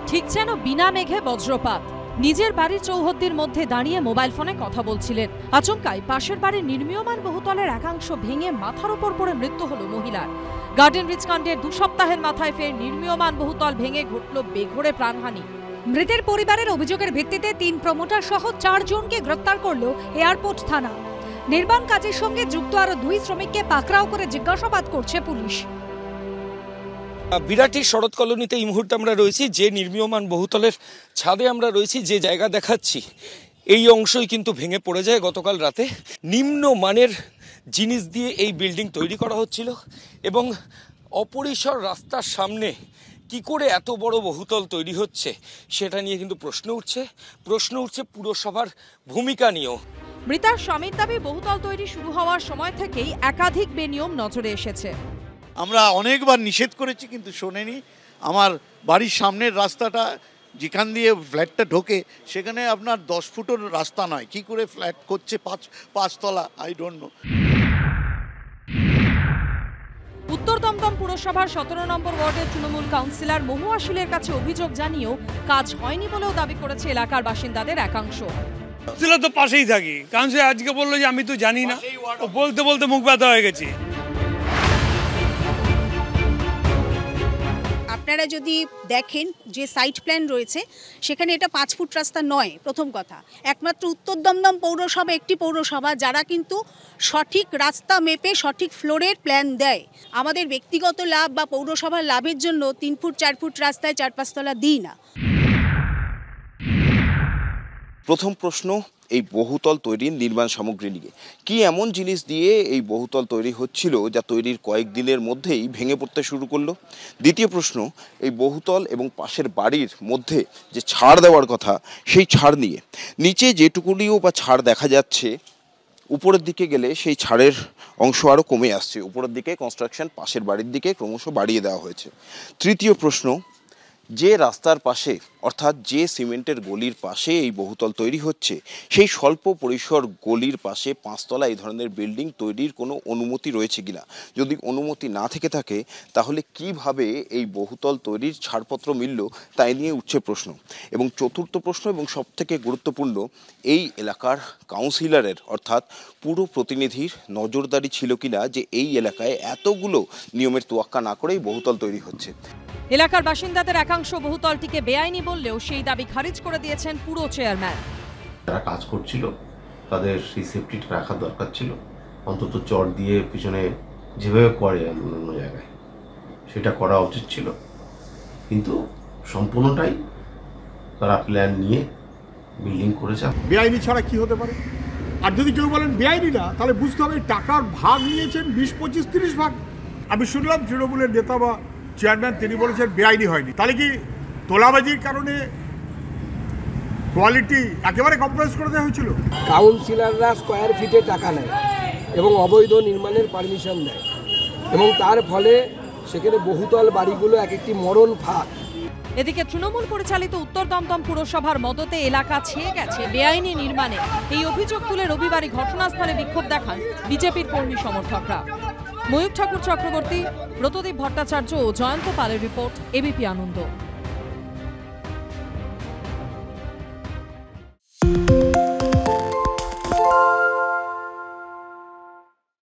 ঠিক যেন বিনা মেঘে বজ্রপাত। নিজের বাড়ির চৌহদ্দির মধ্যে দাঁড়িয়ে মোবাইল ফোনে কথা বলছিলেন। আচমকাই পাশের বাড়ির নির্মীয়মান বহুতলের একাংশ ভেঙে মাথার উপর পড়ে মৃত্যু হলো মহিলার। গার্ডেন রিচ কাণ্ডের 2 সপ্তাহের মাথায় ফের নির্মীয়মান বহুতল ভেঙে ঘটল বেঘোরে প্রাণহানি। মৃতের পরিবারের অভিযোগের ভিত্তিতে 3 প্রমোটার সহ 4 জনকে গ্রেফতার করল এয়ারপোর্ট থানা। নির্মাণ কাজের সঙ্গে যুক্ত আরো 2 শ্রমিককে পাকড়াও করে জিজ্ঞাসাবাদ করছে পুলিশ। বিরাটির শরৎ কলোনিতে এই মুহূর্তে আমরা রয়েছি, যে নির্মীয়মান বহুতলের ছাদে আমরা রয়েছি, যে জায়গা দেখাচ্ছি এই অংশই কিন্তু ভেঙে পড়ে যায় গতকাল রাতে। নিম্ন মানের জিনিস দিয়ে এই বিল্ডিং তৈরি করা হচ্ছিল এবং অপরিসর রাস্তার সামনে কি করে এত বড় বহুতল তৈরি হচ্ছে সেটা নিয়ে কিন্তু প্রশ্ন উঠছে পুরসভার ভূমিকা নিয়েও। মৃতার স্বামীর দাবি, বহুতল তৈরি শুরু হওয়ার সময় থেকেই একাধিক বেনিয়ম নজরে এসেছে। আমরা অনেকবার নিষেধ করেছি কিন্তু শোনেনি। আমার বাড়ির সামনের রাস্তাটা যেখান দিয়ে ফ্ল্যাটটা ঢোকে সেখানে আপনার 10 ফুটের রাস্তা নয়, কি করে ফ্ল্যাট করছে 5 তলা, আই ডোন্ট নো। উত্তর দমদম পুরসভার 17 নম্বর ওয়ার্ডের তৃণমূল কাউন্সিলর মহুয়া শীলের কাছে অভিযোগ জানিয়েও কাজ হয়নি বলেও দাবি করেছে এলাকার বাসিন্দাদের একাংশ। কাউন্সিলর তো পাশেই থাকি, কাউন্সিলর আজকে বললো যে আমি তো জানি না, বলতে বলতে মুখ ব্যথা হয়ে গেছে। আপনারা যদি দেখেন যে সাইট প্ল্যান রয়েছে সেখানে এটা 5 ফুট রাস্তা নয়। প্রথম কথা, একমাত্র উত্তর দমদম পৌরসভা একটি পৌরসভা যারা কিন্তু সঠিক রাস্তা মেপে সঠিক ফ্লোরের প্ল্যান দেয়। আমাদের ব্যক্তিগত লাভ বা পৌরসভার লাভের জন্য 3 ফুট 4 ফুট রাস্তায় 4-5 তলা দিই না। প্রথম প্রশ্ন, এই বহুতল তৈরির নির্মাণ সামগ্রী নিয়ে কি এমন জিনিস দিয়ে এই বহুতল তৈরি হচ্ছিল যা তৈরির কয়েকদিনের মধ্যেই ভেঙে পড়তে শুরু করলো? দ্বিতীয় প্রশ্ন, এই বহুতল এবং পাশের বাড়ির মধ্যে যে ছাড় দেওয়ার কথা সেই ছাড় নিয়ে নিচে যেটুকুনিও বা ছাড় দেখা যাচ্ছে, উপরের দিকে গেলে সেই ছাড়ের অংশ আরও কমে আসছে। উপরের দিকে কনস্ট্রাকশন পাশের বাড়ির দিকে ক্রমশ বাড়িয়ে দেওয়া হয়েছে। তৃতীয় প্রশ্ন, যে রাস্তার পাশে অর্থাৎ যে সিমেন্টের গলির পাশে এই বহুতল তৈরি হচ্ছে সেই স্বল্প পরিসর গলির পাশে 5 তলা এই ধরনের বিল্ডিং তৈরির কোনো অনুমতি রয়েছে কিনা? যদি অনুমতি না থেকে থাকে তাহলে কিভাবে এই বহুতল তৈরির ছাড়পত্র মিলল তাই নিয়ে উঠছে প্রশ্ন। এবং চতুর্থ প্রশ্ন এবং সবথেকে গুরুত্বপূর্ণ, এই এলাকার কাউন্সিলরের অর্থাৎ পুরো প্রতিনিধির নজরদারি ছিল কিনা যে এই এলাকায় এতগুলো নিয়মের তোয়াক্কা না করেই বহুতল তৈরি হচ্ছে। এলাকার বাসিন্দাদের একাংশ বহুতলটিকে বেআইনি বললেও সেই দাবি খারিজ করে দিয়েছেন পুরো চেয়ারম্যান। যারা কাজ করছিল তাদের সেই সেফটিটা রাখার দরকার ছিল, অন্তত চট দিয়ে পিছনে যেভাবে করে অন্য জায়গায় সেটা করা উচিত ছিল। কিন্তু সম্পূর্ণটাই তারা প্ল্যান নিয়ে বিল্ডিং করেছে। বেআইনি ছাড়া কি হতে পারে? আর যদি কেউ বলেন বেআইনি না, তাহলে বুঝতে হবে টাকার ভাগ নিয়েছেন 20, 25, 30 ভাগ। আমি শুনলাম তৃণমূলের নেতা বা চেয়ারম্যান তিনি বলেছেন বেআইনি হয়নি। তাহলে কি তোলাবাজির কারণে কোয়ালিটি একেবারে কম্প্রোমাইজ করে দেওয়া হয়েছিল? কাউন্সিলররা স্কোয়ার ফিটে টাকা নেয় এবং অবৈধ নির্মাণের পারমিশন দেয় এবং তার ফলে সেখানে বহুতল বাড়িগুলো এক একটি মরণ ফাঁদ। এদিকে তৃণমূল পরিচালিত উত্তর দমদম পুরসভার মদতে এলাকা ছেয়ে গেছে বেআইনি নির্মাণে। এই অভিযোগ তুলে রবিবারই ঘটনাস্থলে বিক্ষোভ দেখান বিজেপির কর্মী সমর্থকরা। ময়ূর ঠাকুর চক্রবর্তী, ব্রতদীপ ভট্টাচার্য ও জয়ন্ত পালের রিপোর্ট, এবিপি আনন্দ।